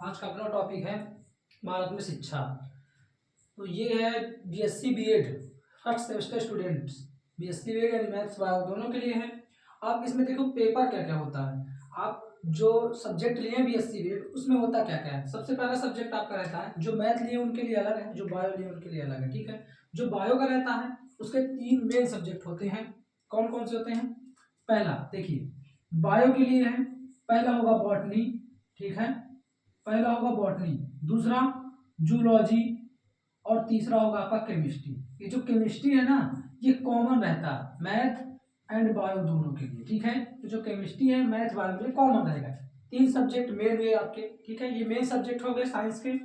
आज का अपना टॉपिक है भारत में शिक्षा। तो ये है BSc BEd first semester students. BSc BEd and maths bio दोनों के लिए है। आप इसमें देखो पेपर क्या क्या होता है। आप जो सब्जेक्ट लिए बीएससी बीएड उसमें होता क्या क्या है। सबसे पहला सब्जेक्ट आपका रहता है, जो मैथ लिए उनके लिए अलग है, जो बायो लिए उनके लिए अलग है। ठीक है, जो बायो का रहता है उसके 3 मेन सब्जेक्ट होते हैं। कौन कौन से होते हैं? पहला देखिए, बायो के लिए है, पहला होगा बॉटनी। ठीक है, पहला होगा बॉटनी, दूसरा जूलॉजी और तीसरा होगा आपका केमिस्ट्री। ये जो केमिस्ट्री है ना, ये कॉमन रहता है मैथ एंड बायो दोनों के लिए। ठीक है, तो जो केमिस्ट्री है मैथ बायो के लिए कॉमन रहेगा। 3 सब्जेक्ट मेन हुए आपके। ठीक है, ये मेन सब्जेक्ट हो गए साइंस के।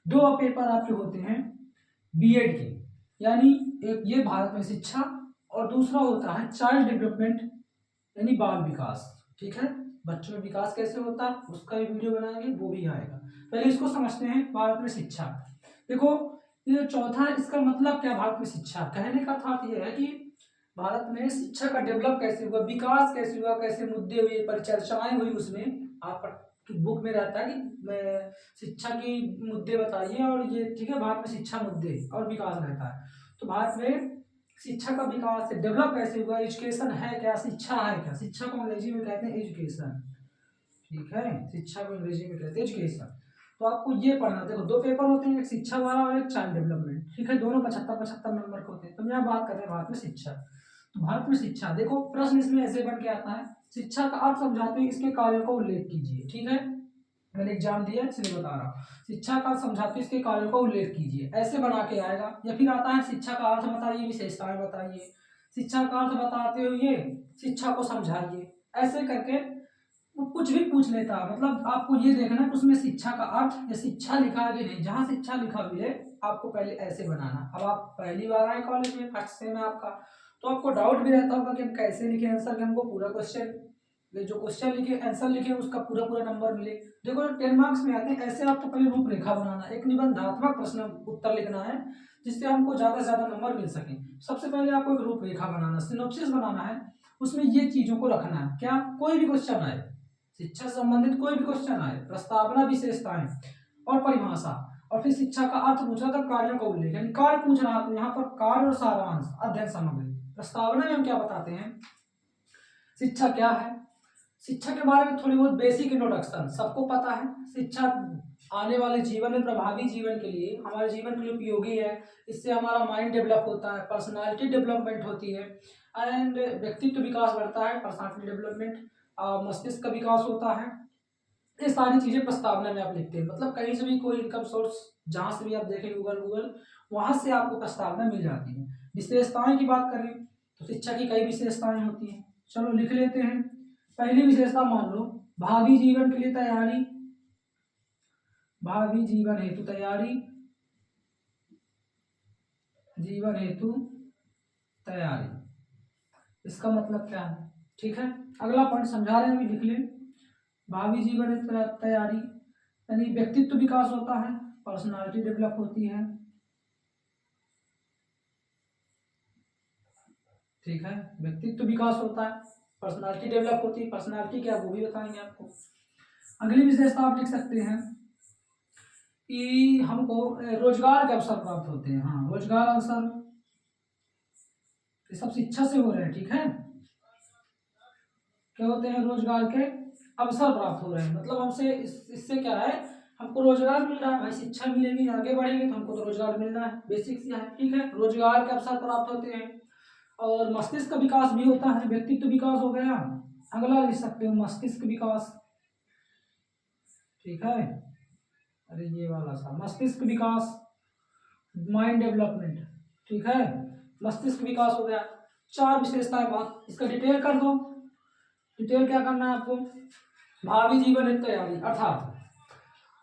2 पेपर आपके होते हैं बीएड के, यानी एक ये भारत में शिक्षा और दूसरा होता है चाइल्ड डेवलपमेंट यानी बाल विकास। ठीक है, बच्चों में विकास कैसे होता है उसका भी वीडियो बनाएंगे, वो भी आएगा। पहले इसको समझते हैं, भारत में शिक्षा। देखो, ये जो चौथा है इसका मतलब क्या? भारत में शिक्षा कहने का अर्थ ये है कि भारत में शिक्षा का डेवलप कैसे हुआ, विकास कैसे हुआ, कैसे मुद्दे हुए, परिचर्चाएं हुई। उसमें आपकी बुक में रहता है कि शिक्षा की मुद्दे बताइए, और ये ठीक है भारत में शिक्षा मुद्दे और विकास रहता है। तो भारत में शिक्षा का विकास डेवलप कैसे हुआ, एजुकेशन है क्या, शिक्षा है क्या। शिक्षा को अंग्रेजी में कहते हैं एजुकेशन। ठीक है, शिक्षा को अंग्रेजी में कहते हैं एजुकेशन। तो आपको ये पढ़ना, देखो 2 पेपर होते हैं, एक शिक्षा वाला और एक चाइल्ड डेवलपमेंट। ठीक है, दोनों 75-75 नंबर के होते हैं। तो हम यहाँ बात कर रहे हैं भारत में शिक्षा। तो भारत में शिक्षा देखो, प्रश्न इसमें ऐसे बन के आता है, शिक्षा का अर्थ समझाते हुए इसके कार्यों का उल्लेख कीजिए। ठीक है, मैंने एग्जाम दिया इसलिए बता रहा हूँ। शिक्षा का समझाते हुए इसके कार्यों का उल्लेख कीजिए, ऐसे बना के आएगा। या फिर आता है शिक्षा का अर्थ बताइए, विशेषताएं बताइए, शिक्षा का अर्थ बताते हुए शिक्षा को समझाइए। ऐसे करके वो कुछ भी पूछ लेता है। मतलब आपको ये देखना है उसमें शिक्षा का अर्थ या शिक्षा लिखा है कि नहीं। जहां शिक्षा लिखा भी है आपको पहले ऐसे बनाना। अब आप पहली बार आए कॉलेज में, फर्स्ट सेम है आपका, तो आपको डाउट भी रहता होगा कि हम कैसे लिखे आंसर, कि हमको पूरा क्वेश्चन, जो क्वेश्चन लिखे आंसर लिखे उसका पूरा पूरा नंबर मिले। देखो 10 मार्क्स में आते हैं, ऐसे आपको पहले रूपरेखा बनाना, एक निबंधात्मक प्रश्न उत्तर लिखना है जिससे हमको ज्यादा से ज्यादा नंबर मिल सके। सबसे पहले आपको एक रूपरेखा बनाना, सिनॉप्सिस बनाना है। उसमें ये चीजों को रखना है, क्या कोई भी क्वेश्चन आए, शिक्षा से संबंधित कोई भी क्वेश्चन आए, प्रस्तावना, विशेषताएं और परिभाषा, और फिर शिक्षा का अर्थ पूछ रहा था, कार्यों का उल्लेख, यानी कार्य पूछ रहा था यहाँ पर, कार्य और सारांश, अध्ययन सामग्री। प्रस्तावना में हम क्या बताते हैं, शिक्षा क्या है, शिक्षा के बारे में थोड़ी बहुत बेसिक इंट्रोडक्शन सबको पता है। शिक्षा आने वाले जीवन में, प्रभावी जीवन के लिए, हमारे जीवन के लिए उपयोगी है। इससे हमारा माइंड डेवलप होता है, पर्सनालिटी डेवलपमेंट होती है, एंड व्यक्तित्व विकास बढ़ता है, पर्सनालिटी डेवलपमेंट, मस्तिष्क का विकास होता है। ये सारी चीजें प्रस्तावना में आप लिखते हैं। मतलब कहीं से भी कोई इनकम सोर्स, जहां से भी आप देखें गूगल वहां से आपको प्रस्तावना मिल जाती है। विशेषताएं की बात करें तो शिक्षा की कई विशेषताएं होती हैं, चलो लिख लेते हैं। पहली विशेषता मान लो, भावी जीवन के लिए तैयारी, भावी जीवन हेतु तैयारी, जीवन हेतु तैयारी, इसका मतलब क्या है। ठीक है, अगला पॉइंट समझा रहे हैं, अभी लिख लें। भावी जीवन हेतु तैयारी यानी व्यक्तित्व विकास होता है, पर्सनालिटी डेवलप होती है। ठीक है, व्यक्तित्व विकास होता है, पर्सनालिटी डेवलप होती है। पर्सनालिटी क्या वो भी बताएंगे आपको। अगली विशेषता आप लिख सकते हैं कि हमको रोजगार के अवसर प्राप्त होते हैं। हाँ, रोजगार अवसर, ये सब शिक्षा से हो रहे हैं। ठीक है, क्या होते हैं, रोजगार के अवसर प्राप्त हो रहे हैं। मतलब हमसे इससे क्या है, हमको रोजगार मिल रहा है। भाई शिक्षा मिलेगी, आगे बढ़ेंगे तो हमको तो रोजगार मिलना है, बेसिक सी है। ठीक है, रोजगार के अवसर प्राप्त होते हैं। और मस्तिष्क का विकास भी होता है, व्यक्तित्व विकास हो गया। अगला लिख सकते हो मस्तिष्क विकास। ठीक है, अरे ये वाला सा मस्तिष्क विकास, माइंड डेवलपमेंट। ठीक है, मस्तिष्क विकास हो गया। 4 विशेषताएं, बात इसका डिटेल कर दो। डिटेल क्या करना है आपको, भावी जीवन हेतु तैयारी, अर्थात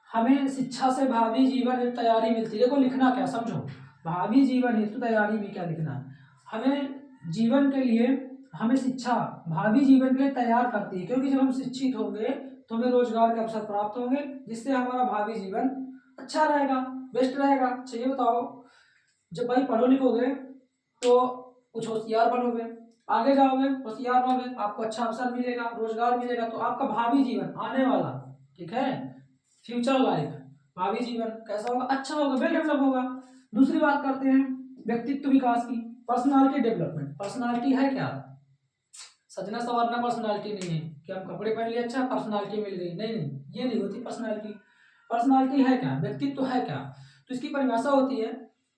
हमें शिक्षा से भावी जीवन हेतु तैयारी मिलती है। देखो लिखना क्या, समझो, भावी जीवन हेतु तैयारी में क्या लिखना है। हमें जीवन के लिए, हमें शिक्षा भावी जीवन के लिए तैयार करती है, क्योंकि जब हम शिक्षित होंगे तो हमें रोजगार के अवसर प्राप्त होंगे, जिससे हमारा भावी जीवन अच्छा रहेगा, बेस्ट रहेगा। अच्छा ये बताओ, जब भाई पढ़ो लिखोगे तो कुछ होशियार बनोगे, आगे जाओगे, होशियार बनोगे, आपको अच्छा अवसर मिलेगा, रोजगार मिलेगा, तो आपका भावी जीवन आने वाला, ठीक है, फ्यूचर लाइफ, भावी जीवन कैसा होगा, अच्छा होगा, वेल डेवलप होगा। दूसरी बात करते हैं व्यक्तित्व विकास की, पर्सनालिटी डेवलपमेंट। पर्सनालिटी है क्या, सजना संवरना पर्सनालिटी नहीं है कि हम कपड़े पहन लिए अच्छा पर्सनालिटी मिल गई, नहीं नहीं, ये नहीं होती पर्सनालिटी। पर्सनालिटी है क्या, व्यक्तित्व है क्या, तो इसकी परिभाषा होती है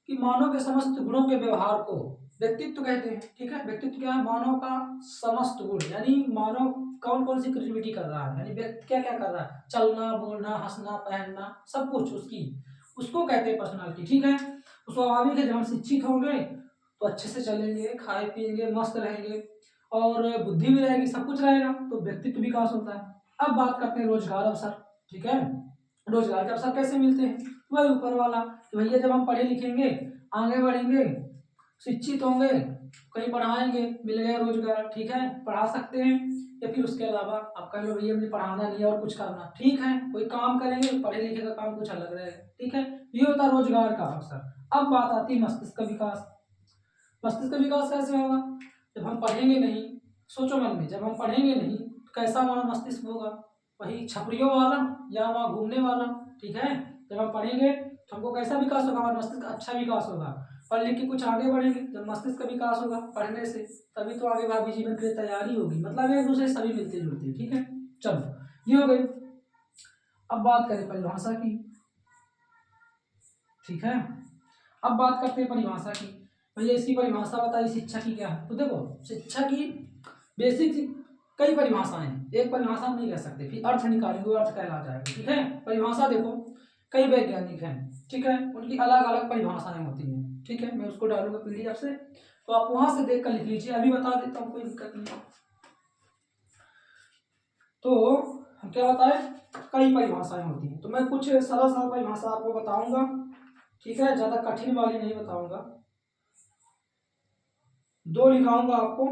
कि मानव के समस्त गुणों के व्यवहार को व्यक्तित्व कहते हैं। ठीक है, व्यक्तित्व क्या है, मानव का समस्त गुण, यानी मानव कौन कौन सी क्रिएटिविटी कर रहा है, यानी व्यक्ति क्या क्या कर रहा है, चलना बोलना हंसना पहनना सब कुछ उसकी, उसको कहते हैं पर्सनालिटी। ठीक है, तो स्वाभाविक है जब हम शिक्षित होंगे तो अच्छे से चलेंगे, खाए पिएंगे, मस्त रहेंगे और बुद्धि भी रहेगी, सब कुछ रहेगा, तो व्यक्तित्व विकास होता है। अब बात करते हैं रोजगार अवसर। ठीक है, रोजगार के अवसर कैसे मिलते हैं, वही ऊपर वाला कि भैया जब हम पढ़े लिखेंगे, आगे बढ़ेंगे, शिक्षित होंगे, कहीं पढ़ाएंगे, मिल गया रोजगार। ठीक है, पढ़ा सकते हैं, या फिर उसके अलावा आप कह लो भैया मुझे पढ़ाना नहीं है और कुछ करना, ठीक है, कोई काम करेंगे, पढ़े लिखे का काम कुछ अलग रहेगा। ठीक है, ये होता है रोजगार का अवसर। अब बात आती है मस्तिष्क का विकास। मस्तिष्क का विकास कैसे होगा, जब हम पढ़ेंगे नहीं, सोचो मन में, जब हम पढ़ेंगे नहीं तो कैसा हमारा मस्तिष्क होगा, वही छपरियों वाला या वहाँ घूमने वाला। ठीक है, जब हम पढ़ेंगे तो हमको कैसा विकास होगा, हमारा मस्तिष्क का अच्छा विकास होगा, पढ़ लिख के कुछ आगे बढ़ेंगे, जब मस्तिष्क का विकास होगा पढ़ने से, तभी तो आगे भावी जीवन के लिए तैयारी होगी, मतलब एक दूसरे से सभी मिलते जुलते हैं। ठीक है, चलो ये हो गई। अब बात करें परिभाषा की। ठीक है, अब बात करते हैं परिभाषा की, भैया इसकी परिभाषा बताइए शिक्षा की क्या है। तो देखो शिक्षा की बेसिक कई परिभाषाएं हैं, एक परिभाषा हम नहीं कह सकते, फिर अर्थ निकालेंगे, अर्थ कहला जाएगा। ठीक है, परिभाषा देखो कई वैज्ञानिक हैं, ठीक है, उनकी अलग अलग परिभाषाएं होती हैं। ठीक है, मैं उसको डालूंगा पीडीएफ से, तो आप वहां से देख कर लिख लीजिए, अभी बता देता हूँ, कोई दिक्कत नहीं। तो हम क्या बताए, कई परिभाषाएं होती हैं, तो मैं कुछ सरल सरल परिभाषा आपको बताऊंगा। ठीक है, ज्यादा कठिन वाली नहीं बताऊंगा, दो लिखाऊंगा आपको,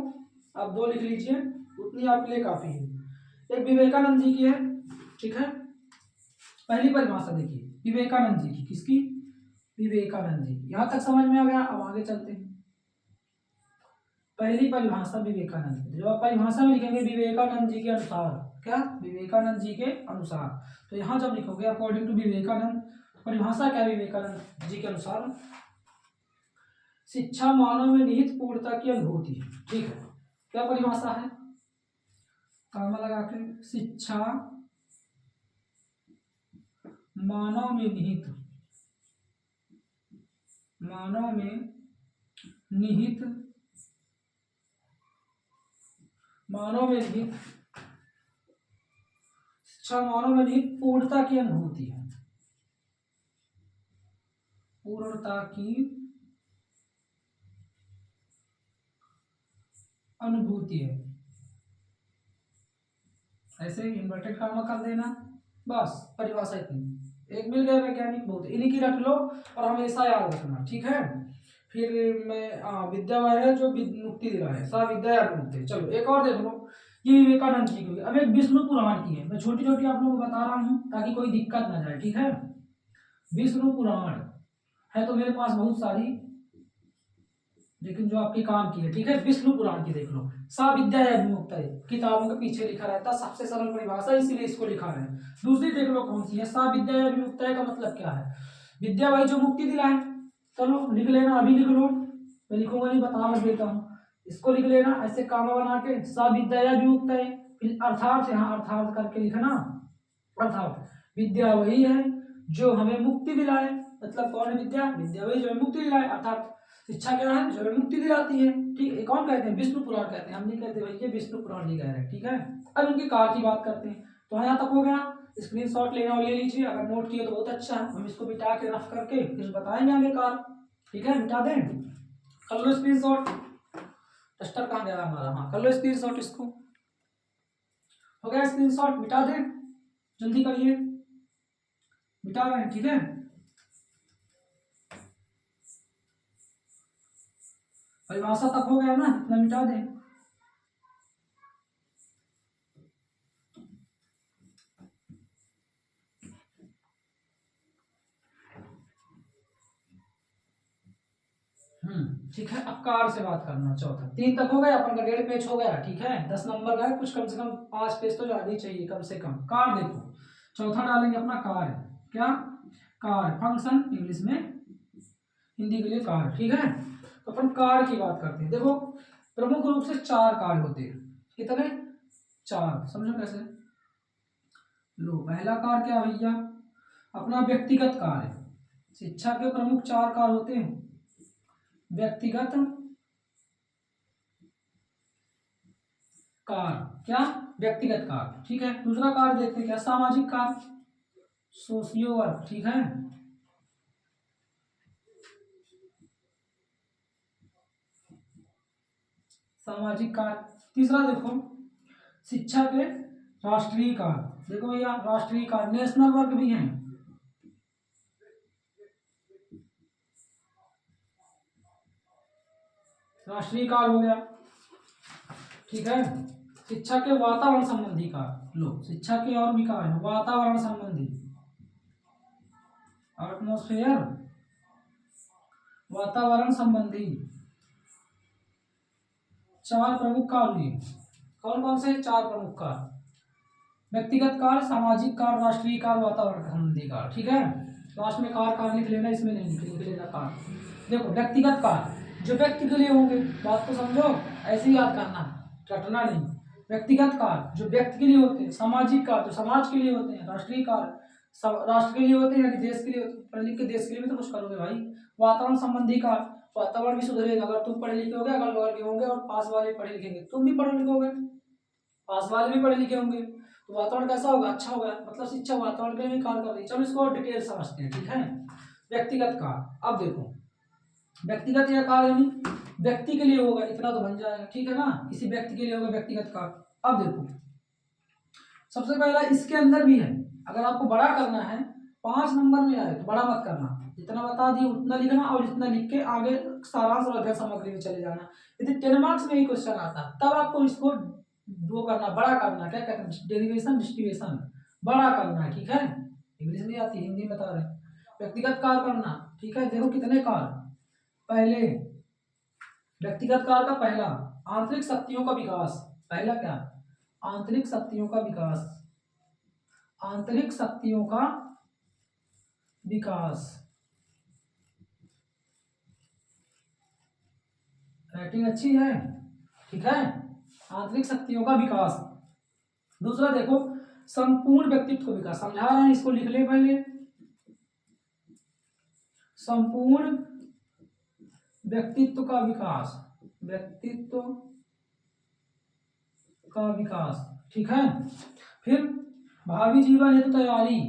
आप दो लिख लीजिए, उतनी आपके लिए काफी है। एक विवेकानंद जी की है। ठीक है, पहली परिभाषा देखिए विवेकानंद जी की, किसकी, विवेकानंद जी, यहां तक समझ में आ गया। अब आगे चलते हैं, पहली परिभाषा विवेकानंद की, जो आप परिभाषा में लिखेंगे विवेकानंद जी के अनुसार, क्या, विवेकानंद जी के अनुसार, तो यहां जब लिखोगे अकॉर्डिंग टू विवेकानंद, परिभाषा क्या है विवेकानंद जी के अनुसार, शिक्षा मानव में निहित पूर्णता की अनुभूति है। ठीक है, क्या परिभाषा है, कामा लगा के, शिक्षा मानव में निहित, मानव में निहित, मानव में निहित, शिक्षा मानव में निहित पूर्णता की अनुभूति है, पूर्णता की अनुभूति है, ऐसे इन्वर्टेड कामा कर देना, बस परिभाषा इतनी, एक मिल गया वैज्ञानिक, बहुत इन्हीं की रट लो और हमेशा याद रखना। ठीक है, फिर मैं विद्या वह है जो मुक्ति दिला है, सा विद्या या मुक्ति। चलो एक और देख लो, ये विवेकानंद जी की, अब एक विष्णु पुराण की है, मैं छोटी छोटी आप लोगों को बता रहा हूँ ताकि कोई दिक्कत ना जाए। ठीक है, विष्णु पुराण है तो मेरे पास बहुत सारी, लेकिन जो आपके काम की है। ठीक है, विष्णु पुराण की देख लो, सा विद्या है विमुक्त है, किताबों के पीछे लिखा रहता है, सबसे सरल परिभाषा इसीलिए इसको लिखा है। दूसरी देख लो कौन सी है, सा विद्या है विमुक्त है का मतलब क्या है, विद्या भाई जो मुक्ति दिलाए, चलो लिख लेना, अभी लिख लो, मैं लिखूंगा नहीं, बता बस देता हूँ, इसको लिख लेना ऐसे कामा बना के, सा विद्या विमुक्त है, फिर अर्थात यहाँ अर्थात करके लिखना, अर्थात विद्या वही है जो हमें मुक्ति दिलाए, मतलब कौन है विद्या, विद्या वही जो हमें मुक्ति दिलाए, अर्थात शिक्षा क्या है, जो हमें मुक्ति दिलाती है। ठीक है, कौन कहते हैं, विष्णु पुराण कहते हैं, हम नहीं कहते भाई, ये विष्णु पुराण जी कह रहे हैं। ठीक है, अब इनके काल की बात करते हैं, तो यहाँ तक हो गया, स्क्रीनशॉट लेना और ले लीजिए, अगर नोट किए तो बहुत अच्छा है, हम इसको मिटा के रफ करके फिर बताएंगे आगे काल। ठीक है, मिटा दें, कर लो स्क्रीनशॉट, डस्टर कहाँ गया हमारा, हाँ कर लो स्क्रीनशॉट, इसको हो गया स्क्रीनशॉट, मिटा दें, जल्दी करिए, मिटा रहे हैं। ठीक है, परिभाषा तक हो गया ना, इतना मिटा दें। ठीक है, अब कार से बात करना, चौथा, तीन तक हो गया अपन का, 1.5 पेज हो गया। ठीक है, 10 नंबर का है, कुछ कम से कम 5 पेज तो ज्यादा ही चाहिए कम से कम। कार देखो, चौथा डालेंगे अपना कार्य, क्या कार्य, फंक्शन इंग्लिश में, हिंदी के लिए कार्य, ठीक है। तो अपन कार्य की बात करते हैं। देखो प्रमुख रूप से 4 कार्य होते हैं, कितने, 4, समझो कैसे। लो पहला कार्य क्या भैया, अपना व्यक्तिगत कार्य। शिक्षा के प्रमुख 4 कार्य होते हैं, व्यक्तिगत कार्य, क्या व्यक्तिगत कार्य, ठीक है। दूसरा कार्य देखते हैं क्या, सामाजिक कार्य, सोशियो वर्क, ठीक है। सामाजिक कार्य। तीसरा देखो शिक्षा के राष्ट्रीय कार्य, देखो भैया राष्ट्रीय कार्य, नेशनल वर्क भी हैं, राष्ट्रीय कार्य हो गया, ठीक है। शिक्षा के वातावरण संबंधी कार्य, लो शिक्षा के और भी कार्य है, वातावरण संबंधी, एटमॉस्फेयर, वातावरण संबंधी 4 प्रमुख कार्य हुए। कौन कौन से 4 प्रमुख कार्य, व्यक्तिगत कार्य, सामाजिक कार्य, राष्ट्रीय कार्य, वातावरण संबंधी कार्य, ठीक है। लास्ट में कार्य लिख लेना, इसमें नहीं लिख लेना कार्य। देखो व्यक्तिगत कार्य जो व्यक्ति के लिए होंगे, बात को समझो, ऐसे ही याद करना, रटना नहीं। व्यक्तिगत कार्य जो व्यक्ति के लिए होते हैं, सामाजिक कार्य जो समाज के लिए होते हैं, राष्ट्रीय कार्य राष्ट्र के लिए होते हैं, यानी देश के लिए होते हैं, पढ़ लिख के देश के लिए भी तो कुछ करोगे भाई। वातावरण संबंधी कार्य, वातावरण भी सुधरेगा अगर तुम पढ़े लिखे होगे, अगल बगल के होंगे और पास वाले पढ़े लिखेंगे, तुम भी पढ़े लिखोगे, पास वाले भी पढ़े लिखे होंगे, तो वातावरण कैसा होगा, अच्छा होगा। मतलब शिक्षा वातावरण के लिए भी कार्य कर रही है। चलो इसको डिटेल समझते हैं, ठीक है। व्यक्तिगत कार्य, अब देखो व्यक्तिगत या कार्य यानी व्यक्ति के लिए होगा, इतना तो बन जाएगा, ठीक है ना, किसी व्यक्ति के लिए होगा व्यक्तिगत कार्य। अब देखो सबसे पहला इसके अंदर भी है, अगर आपको बड़ा करना है 5 नंबर में आए तो बड़ा मत करना, जितना बता दिए उतना लिखना, और इतना लिख के आगे सारांश और अध्ययन सामग्री में चले जाना। यदि 10 मार्क्स में ही क्वेश्चन आता तब आपको इसको दो करना, बड़ा करना, क्या कहते हैं, डेरिवेशन डिस्ट्रीब्यूशन, बड़ा करना है, ठीक है। इंग्लिश नहीं आती, हिंदी में बता रहे हैं। व्यक्तिगत कार्य करना, ठीक है। देखो कितने कार्य, पहले व्यक्तिगत कार्य का पहला आंतरिक शक्तियों का विकास, पहला क्या, आंतरिक शक्तियों का विकास, आंतरिक शक्तियों का विकास, राइटिंग अच्छी है, ठीक है, आंतरिक शक्तियों का विकास। दूसरा देखो संपूर्ण व्यक्तित्व का विकास, समझा रहे हैं, इसको लिख ले पहले, संपूर्ण व्यक्तित्व का विकास, व्यक्तित्व का विकास, ठीक है। फिर भावी जीवन हेतु तैयारी,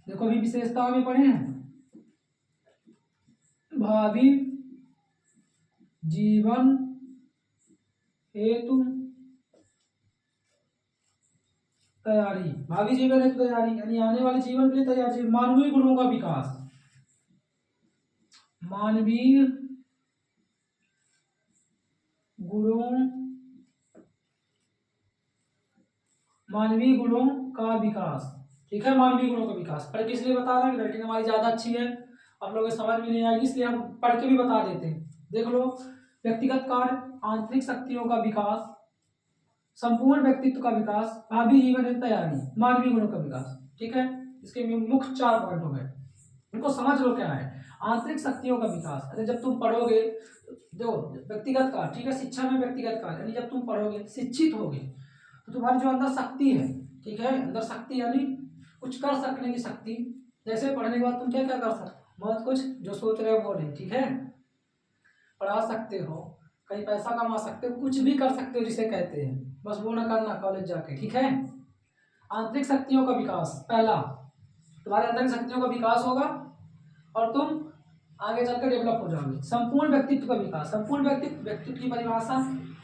देखो अभी विशेषता में पढ़े हैं, भावी जीवन हेतु तैयारी, भावी जीवन हेतु तैयारी यानी आने वाले जीवन के लिए तैयारी। मानवीय गुणों का विकास, मानवीय गुणों, मानवीय गुणों का विकास, ठीक है, मानवीय गुणों का विकास। पढ़ के इसलिए बता रहे हैं, राइटिंग हमारी ज्यादा अच्छी है, आप लोगों को समझ में नहीं आएगी, इसलिए हम पढ़ के भी बता देते हैं। देख लो व्यक्तिगत कार्य, आंतरिक शक्तियों का विकास, संपूर्ण व्यक्तित्व का विकास, भावी जीवन हेतु तैयारी, मानवीय गुणों का विकास, ठीक है। इसके मुख्य 4 पॉइंट हो गए, उनको समझ लो क्या है। आंतरिक शक्तियों का विकास, अरे जब तुम पढ़ोगे, जो व्यक्तिगत कार्य, ठीक है, शिक्षा में व्यक्तिगत कार्य यानी जब तुम पढ़ोगे, शिक्षित होगे, तो तुम्हारी जो अंदर शक्ति है, ठीक है, अंदर शक्ति यानी कुछ कर सकने की शक्ति, जैसे पढ़ने के बाद तुम क्या क्या कर सकते हो, बहुत कुछ जो सोच रहे हो वो नहीं, ठीक है, पढ़ा सकते हो, कहीं पैसा कमा सकते हो, कुछ भी कर सकते हो जिसे कहते हैं, बस वो ना करना कॉलेज जाके, ठीक है। आंतरिक शक्तियों का विकास, पहला तुम्हारे अंदर की शक्तियों का विकास होगा और तुम आगे चलकर डेवलप हो जाओगे। संपूर्ण व्यक्तित्व का विकास, संपूर्ण व्यक्तित्व की परिभाषा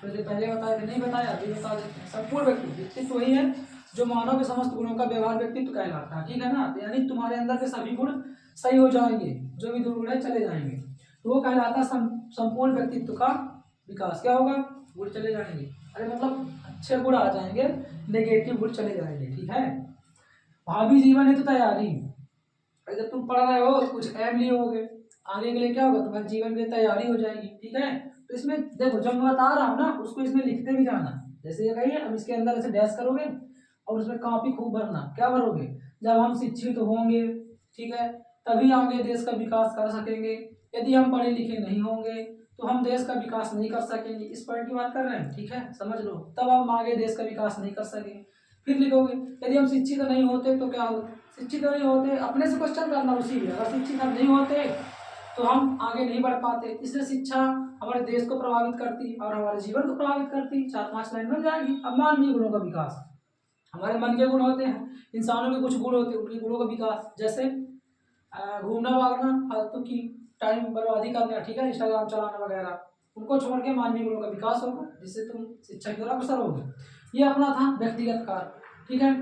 पहले बताया थे, नहीं बताया, अभी बता देते हैं। संपूर्ण व्यक्तित्व वही है जो मानव के समस्त गुणों का व्यवहार व्यक्तित्व कहलाता है, ठीक है ना, यानी तुम्हारे अंदर के सभी गुण सही हो जाएंगे, जो भी दुर्गुण है चले जाएंगे, तो वो कहलाता है संपूर्ण व्यक्तित्व का विकास। क्या होगा, गुण चले जाएंगे, अरे मतलब अच्छे गुण आ जाएंगे, नेगेटिव गुण चले जाएंगे, ठीक है। भावी जीवन है तो तैयारी, जब तुम पढ़ रहे हो कुछ एम लिए होगे, आगे के लिए क्या होगा, तुम्हारे जीवन की तैयारी हो जाएगी, ठीक है। तो इसमें देखो जब मैं बता रहा हूँ ना, उसको इसमें लिखते भी जाना, जैसे ये कहिए अब इसके अंदर ऐसे डैश करोगे और उसमें कॉपी खूब भरना, क्या भरोगे, जब हम शिक्षित होंगे, ठीक है, तभी आगे देश का विकास कर सकेंगे। यदि हम पढ़े लिखे नहीं होंगे तो हम देश का विकास नहीं कर सकेंगे। इस पॉइंट की बात कर रहे हैं, ठीक है, समझ लो। तब हम आगे देश का विकास नहीं कर सकेंगे। फिर लिखोगे यदि हम शिक्षित नहीं होते तो क्या होता, शिक्षित नहीं होते, अपने से क्वेश्चन करना उसी में, अगर शिक्षित हम नहीं होते तो हम आगे नहीं बढ़ पाते। इसलिए शिक्षा हमारे देश को प्रभावित करती और हमारे जीवन को प्रभावित करती। 4-5 लाइन बन जाएगी। अब मानवीय गुणों का विकास, हमारे मन के गुण होते हैं, इंसानों के कुछ गुण होते हैं, उनके गुणों का विकास, जैसे घूमना भागना, फालतू की टाइम बर्बादी करना, ठीक है, इंस्टाग्राम चलाना वगैरह, उनको छोड़ के मानवीय गुणों का विकास होगा, जिससे तुम शिक्षा की ओर अग्रसर होगे। ये अपना था व्यक्तिगत कार्य, ठीक है।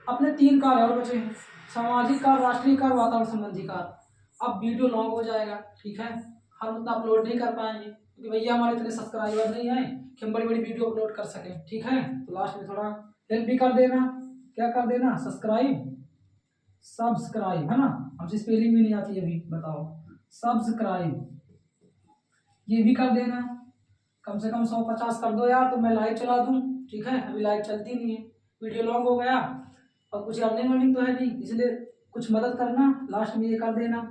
अपने 3 कार्य और बचे हैं, सामाजिक कार्य, राष्ट्रीय कार्य, वातावरण संबंधी कार्य। अब वीडियो लॉन्ग हो जाएगा, ठीक है, हम उतना अपलोड नहीं कर पाएंगे क्योंकि भैया हमारे इतने सब्सक्राइबर नहीं हैं कि हम बड़ी बड़ी वीडियो अपलोड कर सकें, ठीक है। तो लास्ट में थोड़ा हेल्प भी कर देना, क्या कर देना, सब्सक्राइब है ना, हमसे स्पेलिंग भी नहीं आती अभी, बताओ, सब्सक्राइब ये भी कर देना। कम से कम 150 कर दो यार, तो मैं लाइव चला दूं, ठीक है। अभी लाइव चलती नहीं है, वीडियो लॉन्ग हो गया और कुछ अर्निंग वर्निंग तो है नहीं, इसलिए कुछ मदद करना, लास्ट में ये कर देना,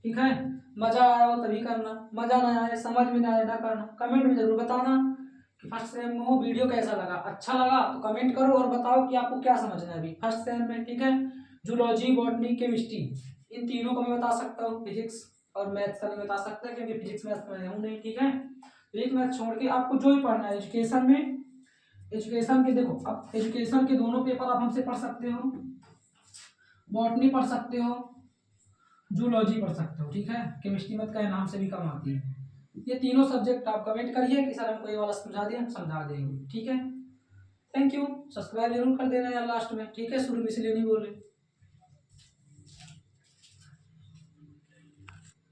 ठीक है। मजा आया हो तभी करना, मजा ना आए, समझ में ना आए ना करना। कमेंट में जरूर बताना कि फर्स्ट सेम में हो वीडियो कैसा लगा, अच्छा लगा तो कमेंट करो और बताओ कि आपको क्या समझना है अभी फर्स्ट सेम में, ठीक है। जूलॉजी, बॉटनी, केमिस्ट्री, इन तीनों को मैं बता सकता हूँ, फिजिक्स और मैथ्स का नहीं बता सकता क्योंकि फिजिक्स मैथ्स में हूँ नहीं, ठीक है। फिजिक्स मैथ्स छोड़ के आपको जो भी पढ़ना है एजुकेशन में, एजुकेशन के देखो, अब एजुकेशन के दोनों पेपर आप हमसे पढ़ सकते हो, बॉटनी पढ़ सकते हो, जूलॉजी पढ़ सकते हो, ठीक है। केमिस्ट्री मत का नाम से भी कम आती है। ये तीनों सब्जेक्ट आप कमेंट करिए कि सर हमको ये वाला समझा दें, हम समझा देंगे, ठीक है। थैंक यू, सब्सक्राइब जरूर कर देना यार लास्ट में, ठीक है, शुरू में इसलिए नहीं बोले।